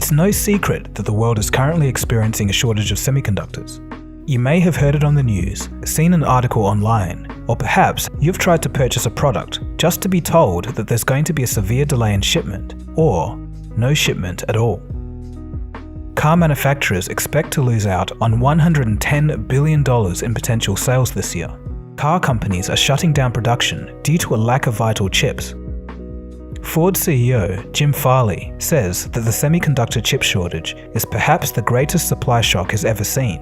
It's no secret that the world is currently experiencing a shortage of semiconductors. You may have heard it on the news, seen an article online, or perhaps you've tried to purchase a product just to be told that there's going to be a severe delay in shipment, or no shipment at all. Car manufacturers expect to lose out on $110 billion in potential sales this year. Car companies are shutting down production due to a lack of vital chips. Ford CEO Jim Farley says that the semiconductor chip shortage is perhaps the greatest supply shock he's ever seen.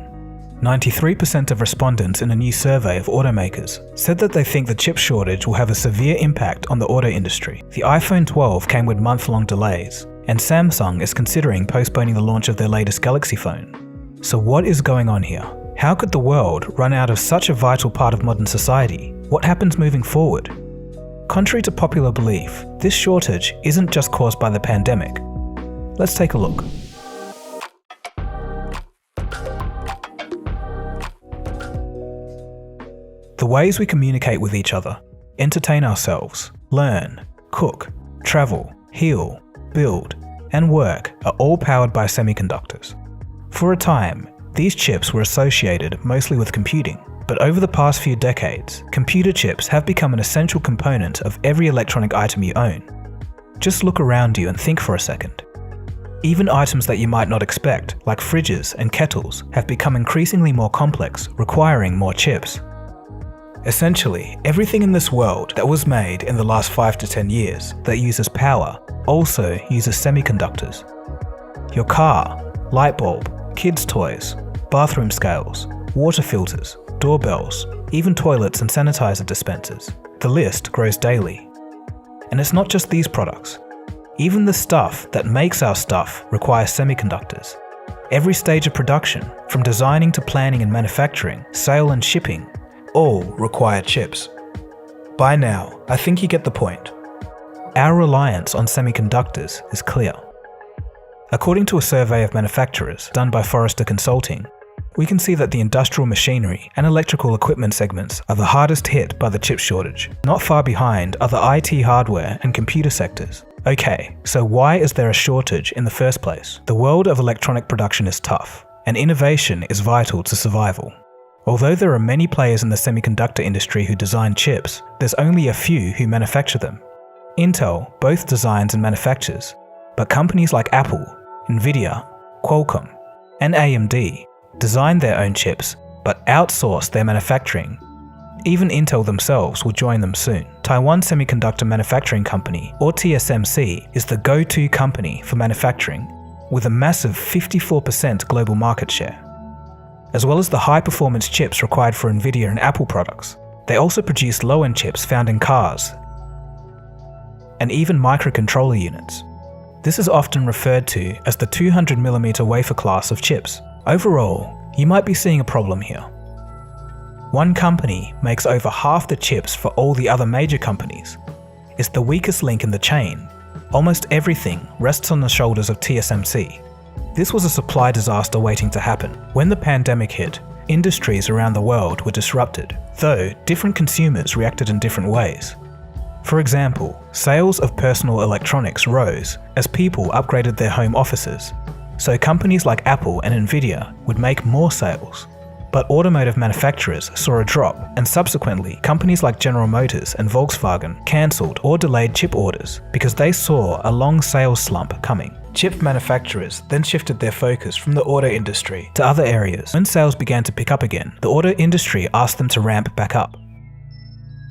93% of respondents in a new survey of automakers said that they think the chip shortage will have a severe impact on the auto industry. The iPhone 12 came with month-long delays, and Samsung is considering postponing the launch of their latest Galaxy phone. So what is going on here? How could the world run out of such a vital part of modern society? What happens moving forward? Contrary to popular belief, this shortage isn't just caused by the pandemic. Let's take a look. The ways we communicate with each other, entertain ourselves, learn, cook, travel, heal, build, and work are all powered by semiconductors. For a time, these chips were associated mostly with computing, but over the past few decades, computer chips have become an essential component of every electronic item you own. Just look around you and think for a second. Even items that you might not expect, like fridges and kettles, have become increasingly more complex, requiring more chips. Essentially, everything in this world that was made in the last 5 to 10 years that uses power also uses semiconductors. Your car, light bulb, kids' toys, bathroom scales, water filters, doorbells, even toilets and sanitizer dispensers. The list grows daily. And it's not just these products. Even the stuff that makes our stuff requires semiconductors. Every stage of production, from designing to planning and manufacturing, sale and shipping, all require chips. By now, I think you get the point. Our reliance on semiconductors is clear. According to a survey of manufacturers done by Forrester Consulting, we can see that the industrial machinery and electrical equipment segments are the hardest hit by the chip shortage. Not far behind are the IT hardware and computer sectors. Okay, so why is there a shortage in the first place? The world of electronic production is tough, and innovation is vital to survival. Although there are many players in the semiconductor industry who design chips, there's only a few who manufacture them. Intel both designs and manufactures, but companies like Apple, Nvidia, Qualcomm, and AMD design their own chips, but outsource their manufacturing. Even Intel themselves will join them soon. Taiwan Semiconductor Manufacturing Company, or TSMC, is the go-to company for manufacturing, with a massive 54% global market share. As well as the high-performance chips required for Nvidia and Apple products, they also produce low-end chips found in cars, and even microcontroller units. This is often referred to as the 200mm wafer class of chips. Overall, you might be seeing a problem here. One company makes over half the chips for all the other major companies. It's the weakest link in the chain. Almost everything rests on the shoulders of TSMC. This was a supply disaster waiting to happen. When the pandemic hit, industries around the world were disrupted, though different consumers reacted in different ways. For example, sales of personal electronics rose as people upgraded their home offices, so companies like Apple and Nvidia would make more sales. But automotive manufacturers saw a drop, and subsequently, companies like General Motors and Volkswagen cancelled or delayed chip orders because they saw a long sales slump coming. Chip manufacturers then shifted their focus from the auto industry to other areas. When sales began to pick up again, the auto industry asked them to ramp back up.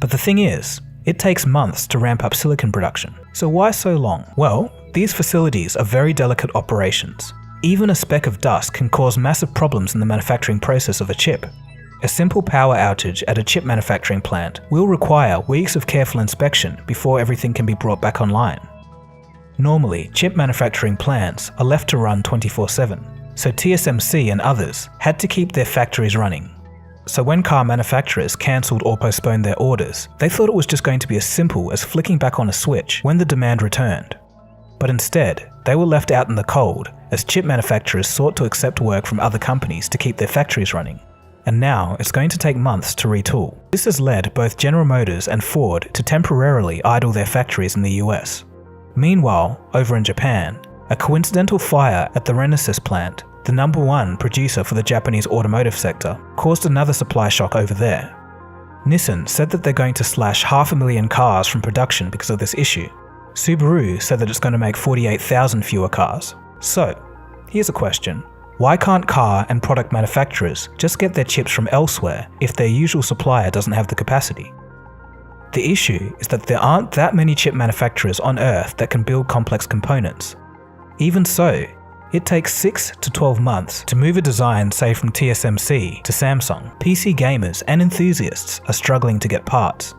But the thing is, it takes months to ramp up silicon production. So why so long? Well, these facilities are very delicate operations. Even a speck of dust can cause massive problems in the manufacturing process of a chip. A simple power outage at a chip manufacturing plant will require weeks of careful inspection before everything can be brought back online. Normally, chip manufacturing plants are left to run 24/7, so TSMC and others had to keep their factories running. So when car manufacturers cancelled or postponed their orders, they thought it was just going to be as simple as flicking back on a switch when the demand returned. But instead, they were left out in the cold as chip manufacturers sought to accept work from other companies to keep their factories running. And now it's going to take months to retool. This has led both General Motors and Ford to temporarily idle their factories in the US. Meanwhile, over in Japan, A coincidental fire at the Renesas plant, the #1 producer for the Japanese automotive sector, caused another supply shock over there. Nissan said that they're going to slash 500,000 cars from production because of this issue. Subaru said that it's going to make 48,000 fewer cars. So, here's a question. Why can't car and product manufacturers just get their chips from elsewhere if their usual supplier doesn't have the capacity? The issue is that there aren't that many chip manufacturers on Earth that can build complex components. Even so, it takes 6 to 12 months to move a design, say from TSMC to Samsung. PC gamers and enthusiasts are struggling to get parts.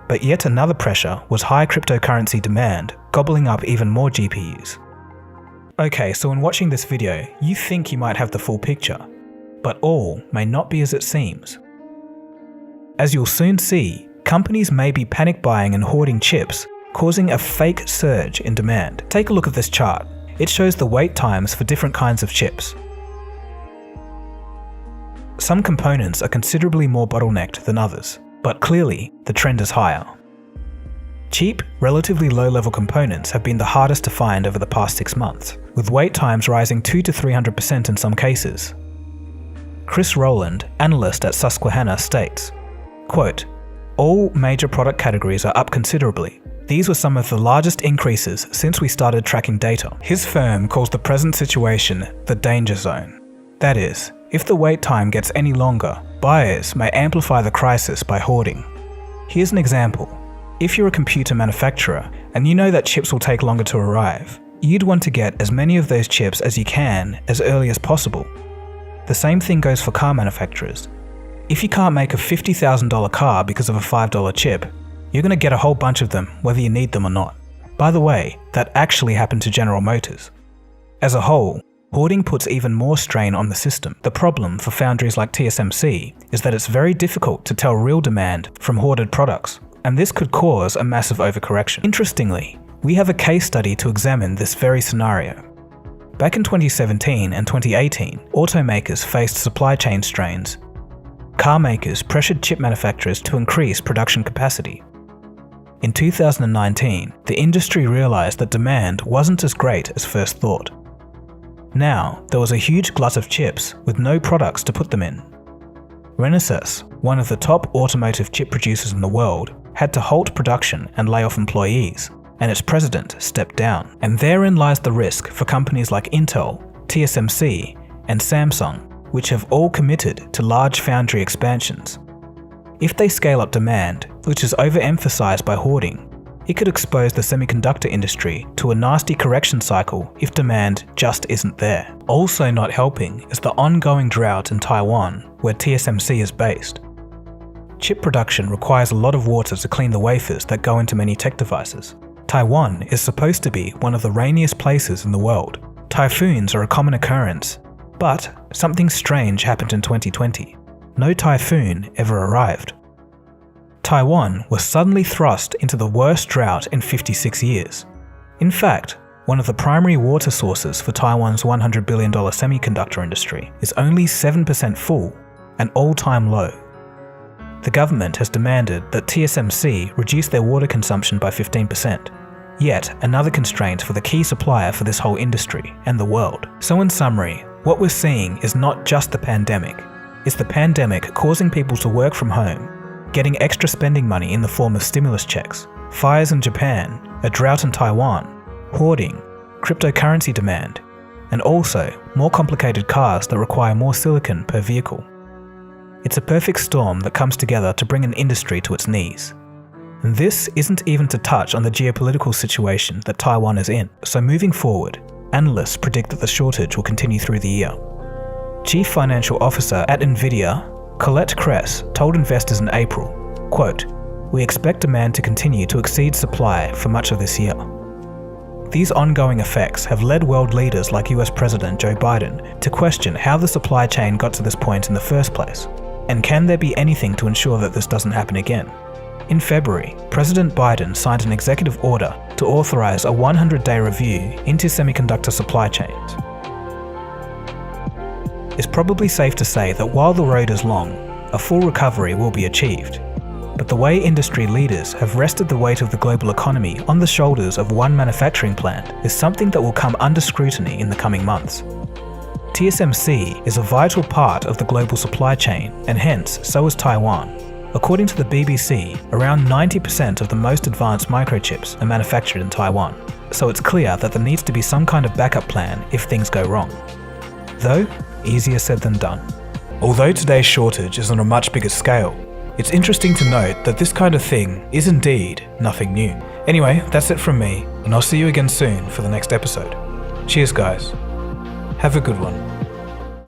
But yet another pressure was high cryptocurrency demand, gobbling up even more GPUs. Okay, so in watching this video, you think you might have the full picture, but all may not be as it seems. As you'll soon see, companies may be panic buying and hoarding chips, causing a fake surge in demand. Take a look at this chart. It shows the wait times for different kinds of chips. Some components are considerably more bottlenecked than others, but clearly the trend is higher. Cheap, relatively low-level components have been the hardest to find over the past 6 months, with wait times rising 200 to 300% in some cases. Chris Rowland, analyst at Susquehanna, states, quote, "All major product categories are up considerably. These were some of the largest increases since we started tracking data." His firm calls the present situation the danger zone. That is, if the wait time gets any longer, buyers may amplify the crisis by hoarding. Here's an example. If you're a computer manufacturer and you know that chips will take longer to arrive, you'd want to get as many of those chips as you can as early as possible. The same thing goes for car manufacturers. If you can't make a $50,000 car because of a $5 chip, you're going to get a whole bunch of them whether you need them or not. By the way, that actually happened to General Motors. As a whole, hoarding puts even more strain on the system. The problem for foundries like TSMC is that it's very difficult to tell real demand from hoarded products, and this could cause a massive overcorrection. Interestingly, we have a case study to examine this very scenario. Back in 2017 and 2018, automakers faced supply chain strains. Car makers pressured chip manufacturers to increase production capacity. In 2019, the industry realized that demand wasn't as great as first thought. Now, there was a huge glut of chips with no products to put them in. Renesas, one of the top automotive chip producers in the world, had to halt production and lay off employees, and its president stepped down. And therein lies the risk for companies like Intel, TSMC, and Samsung, which have all committed to large foundry expansions. If they scale up demand, which is overemphasized by hoarding, it could expose the semiconductor industry to a nasty correction cycle if demand just isn't there. Also not helping is the ongoing drought in Taiwan, where TSMC is based. Chip production requires a lot of water to clean the wafers that go into many tech devices. Taiwan is supposed to be one of the rainiest places in the world. Typhoons are a common occurrence, but something strange happened in 2020. No typhoon ever arrived. Taiwan was suddenly thrust into the worst drought in 56 years. In fact, one of the primary water sources for Taiwan's $100 billion semiconductor industry is only 7% full, an all-time low. The government has demanded that TSMC reduce their water consumption by 15%, yet another constraint for the key supplier for this whole industry and the world. So in summary, what we're seeing is not just the pandemic. It's the pandemic causing people to work from home, getting extra spending money in the form of stimulus checks, fires in Japan, a drought in Taiwan, hoarding, cryptocurrency demand, and also more complicated cars that require more silicon per vehicle. It's a perfect storm that comes together to bring an industry to its knees. And this isn't even to touch on the geopolitical situation that Taiwan is in. So moving forward, analysts predict that the shortage will continue through the year. Chief Financial Officer at Nvidia, Colette Kress, told investors in April, quote, "We expect demand to continue to exceed supply for much of this year." These ongoing effects have led world leaders like US President Joe Biden to question how the supply chain got to this point in the first place, and can there be anything to ensure that this doesn't happen again? In February, President Biden signed an executive order to authorize a 100-day review into semiconductor supply chains. It's probably safe to say that while the road is long, a full recovery will be achieved. but the way industry leaders have rested the weight of the global economy on the shoulders of one manufacturing plant is something that will come under scrutiny in the coming months. TSMC is a vital part of the global supply chain, and hence so is Taiwan. According to the BBC, around 90% of the most advanced microchips are manufactured in Taiwan, so it's clear that there needs to be some kind of backup plan if things go wrong. Though, easier said than done. Although today's shortage is on a much bigger scale, it's interesting to note that this kind of thing is indeed nothing new. Anyway, that's it from me, and I'll see you again soon for the next episode. Cheers guys. Have a good one.